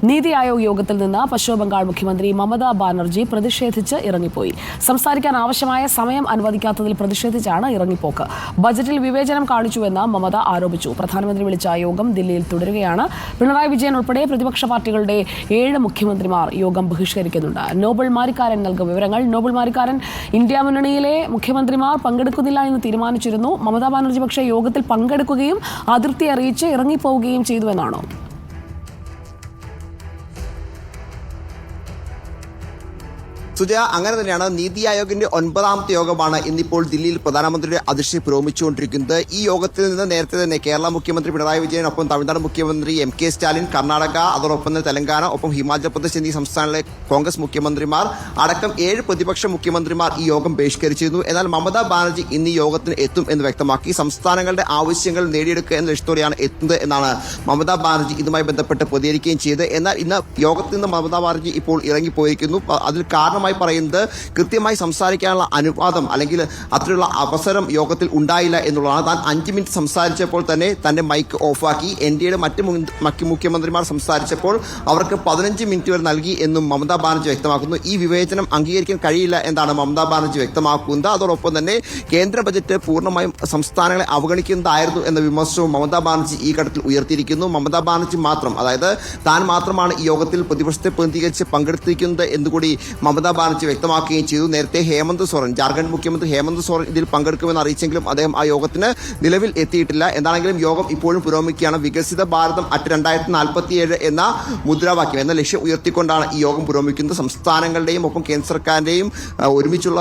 നീതി ആയോഗ് യോഗത്തിൽ നിന്ന് പശ്ചിമബംഗാൾ മുഖ്യമന്ത്രി മമതാ ബാനർജി പ്രതിഷേധിച്ച് ഇറങ്ങിപ്പോയി. സംസാരിക്കാൻ ആവശ്യമായ സമയം അനുവദിക്കാത്തതിൽ പ്രതിഷേധിച്ചാണ് ഇറങ്ങിപ്പോക്ക്. ബജറ്റിൽ വിവേചനം കാണിച്ചുവെന്ന് മമത ആരോപിച്ചു. പ്രധാനമന്ത്രി വിളിച്ച യോഗം ദില്ലിയിൽ തുടരുകയാണ്. പിണറായി വിജയൻ ഉൾപ്പെടെ പ്രതിപക്ഷ പാർട്ടികളുടെ 7 മുഖ്യമന്ത്രിമാർ യോഗം ബഹിഷ്കരിക്കുന്നുണ്ട്. നോബൽ മാരിക്കാരൻ നൽകും വിവരങ്ങൾ. നോബൽ മാരിക്കാരൻ, ഇന്ത്യ മുന്നണിയിലെ മുഖ്യമന്ത്രിമാർ പങ്കെടുക്കുന്നില്ല എന്ന് തീരുമാനിച്ചിരുന്നു. മമതാ ബാനർജി പക്ഷേ യോഗത്തിൽ പങ്കെടുക്കുകയും അതിർത്തി അറിയിച്ച് ഇറങ്ങിപ്പോവുകയും ചെയ്തുവെന്നാണോ? സുജയ, അങ്ങനെ തന്നെയാണ്. നീതി ആയോഗിന്റെ 9ാമത്തെ യോഗമാണ് ഇന്നിപ്പോൾ ദില്ലിയിൽ പ്രധാനമന്ത്രിയുടെ അധ്യക്ഷതയിൽ പുരോഗമിച്ചുകൊണ്ടിരിക്കുന്നത്. ഈ യോഗത്തിൽ നിന്ന് നേരത്തെ തന്നെ കേരള മുഖ്യമന്ത്രി പിണറായി വിജയൻ, ഒപ്പം തമിഴ്നാട് മുഖ്യമന്ത്രി MK സ്റ്റാലിൻ, കർണാടക, അതോടൊപ്പം തന്നെ തെലങ്കാന, ഒപ്പം ഹിമാചൽ പ്രദേശ് എന്നീ സംസ്ഥാനങ്ങളിലെ കോൺഗ്രസ് മുഖ്യമന്ത്രിമാർ അടക്കം 7 പ്രതിപക്ഷ മുഖ്യമന്ത്രിമാർ ഈ യോഗം ബഹിഷ്കരിച്ചിരുന്നു. എന്നാൽ മമതാ ബാനർജി ഇന്ന് ഈ യോഗത്തിന് എത്തും എന്ന് വ്യക്തമാക്കി. സംസ്ഥാനങ്ങളുടെ ആവശ്യങ്ങൾ നേടിയെടുക്കുക എന്ന ലക്ഷ്യത്തോടെയാണ് എത്തുന്നത് എന്നാണ് മമതാ ബാനർജി ഇതുമായി ബന്ധപ്പെട്ട് പ്രതികരിക്കുകയും ചെയ്തത്. എന്നാൽ ഇന്ന് യോഗത്തിൽ നിന്ന് മമതാ ബാനർജി ഇപ്പോൾ ഇറങ്ങിപ്പോയിരിക്കുന്നു. അതിൽ കാരണമായി പറയുന്നത് കൃത്യമായി സംസാരിക്കാനുള്ള അനുവാദം അല്ലെങ്കിൽ അത്തരമുള്ള അവസരം യോഗത്തിൽ ഉണ്ടായില്ല എന്നുള്ളതാണ്. താൻ 5 മിനിറ്റ് സംസാരിച്ചപ്പോൾ തന്നെ തന്റെ മൈക്ക് ഓഫാക്കി. NDAയുടെ മറ്റ് മുഖ്യമന്ത്രിമാർ സംസാരിച്ചപ്പോൾ അവർക്ക് 15 മിനിറ്റ് വരെ നൽകി എന്നും മമതാ ബാനർജി വ്യക്തമാക്കുന്നു. ഈ വിവേചനം അംഗീകരിക്കാൻ കഴിയില്ല എന്നാണ് മമതാ ബാനർജി വ്യക്തമാക്കുന്നത്. അതോടൊപ്പം തന്നെ കേന്ദ്ര ബജറ്റ് പൂർണ്ണമായും സംസ്ഥാനങ്ങളെ അവഗണിക്കുന്നതായിരുന്നു എന്ന വിമർശനവും മമതാ ബാനർജി ഈ ഘട്ടത്തിൽ ഉയർത്തിയിരിക്കുന്നു. മമതാ ബാനർജി മാത്രം, അതായത് താൻ മാത്രമാണ് ഈ യോഗത്തിൽ പ്രതിപക്ഷത്തെ പ്രതിനിധീകരിച്ച് പങ്കെടുത്തിരിക്കുന്നത് എന്നുകൂടി മമതാ ബാനർജി വ്യക്തമാക്കുകയും ചെയ്തു. നേരത്തെ ഹേമന്ത് സോറൻ, ജാർഖണ്ഡ് മുഖ്യമന്ത്രി ഹേമന്ത് സോറൻ ഇതിൽ പങ്കെടുക്കുമെന്ന് അറിയിച്ചെങ്കിലും അദ്ദേഹം ആ യോഗത്തിന് നിലവിൽ എത്തിയിട്ടില്ല. എന്താണെങ്കിലും യോഗം ഇപ്പോഴും പുരോഗമിക്കുകയാണ്. വികസിത ഭാരതം അറ്റ് 2047 എന്ന മുദ്രാവാക്യം, എന്ന ലക്ഷ്യം ഉയർത്തിക്കൊണ്ടാണ് ഈ യോഗം പുരോഗമിക്കുന്നത്. സംസ്ഥാനങ്ങളുടെയും ഒപ്പം കേന്ദ്ര സർക്കാരിന്റെയും ഒരുമിച്ചുള്ള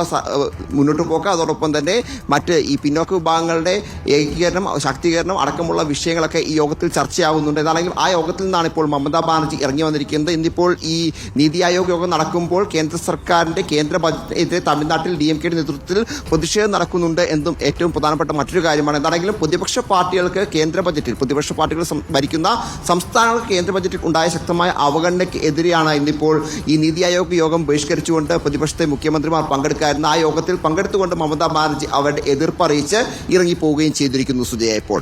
മുന്നോട്ട് പോക്ക്, അതോടൊപ്പം തന്നെ മറ്റ് ഈ പിന്നോക്ക വിഭാഗങ്ങളുടെ ഏകീകരണം, ശാക്തീകരണം അടക്കമുള്ള വിഷയങ്ങളൊക്കെ ഈ യോഗത്തിൽ ചർച്ചയാവുന്നുണ്ട്. എന്താണെങ്കിലും ആ യോഗത്തിൽ നിന്നാണ് ഇപ്പോൾ മമതാ ബാനർജി ഇറങ്ങി വന്നിരിക്കുന്നത്. ഇന്നിപ്പോൾ ഈ നീതി ആയോഗ് യോഗം നടക്കുമ്പോൾ കേന്ദ്ര സർക്കാരിന്റെ കേന്ദ്ര ബജറ്റിനെതിരെ തമിഴ്നാട്ടിൽ DMKയുടെ നേതൃത്വത്തിൽ പ്രതിഷേധം നടക്കുന്നുണ്ട് എന്നും ഏറ്റവും പ്രധാനപ്പെട്ട മറ്റൊരു കാര്യമാണ്. എന്താണെങ്കിലും പ്രതിപക്ഷ പാർട്ടികൾക്ക് കേന്ദ്ര ബജറ്റിൽ, പ്രതിപക്ഷ പാർട്ടികൾ ഭരിക്കുന്ന സംസ്ഥാനങ്ങൾക്ക് കേന്ദ്ര ബജറ്റിൽ ഉണ്ടായ ശക്തമായ അവഗണനയ്ക്ക് എതിരെയാണ് ഇന്നിപ്പോൾ ഈ നീതി ആയോഗ് യോഗം ബഹിഷ്കരിച്ചുകൊണ്ട് പ്രതിപക്ഷത്തെ മുഖ്യമന്ത്രിമാർ പങ്കെടുക്കാറുണ്ട്. ആ യോഗത്തിൽ പങ്കെടുത്തുകൊണ്ട് മമതാ ബാനർജി അവരുടെ എതിർപ്പ് അറിയിച്ച് ഇറങ്ങിപ്പോവുകയും ചെയ്തിരിക്കുന്നു. സുജയ, ഇപ്പോൾ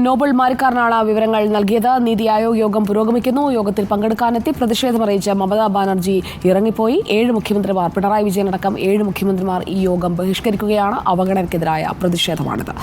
നോബൽ മാരിക്കാരനാണ് വിവരങ്ങൾ നൽകിയത്. നീതി ആയോഗ് യോഗം പുരോഗമിക്കുന്നു. യോഗത്തിൽ പങ്കെടുക്കാനെത്തി പ്രതിഷേധമറിയിച്ച മമതാ ബാനർജി ഇറങ്ങിപ്പോയി. 7 മുഖ്യമന്ത്രിമാർ, പിണറായി വിജയൻ അടക്കം 7 മുഖ്യമന്ത്രിമാർ ഈ യോഗം ബഹിഷ്കരിക്കുകയാണ്. അവഗണനയ്ക്കെതിരായ പ്രതിഷേധമാണിത്.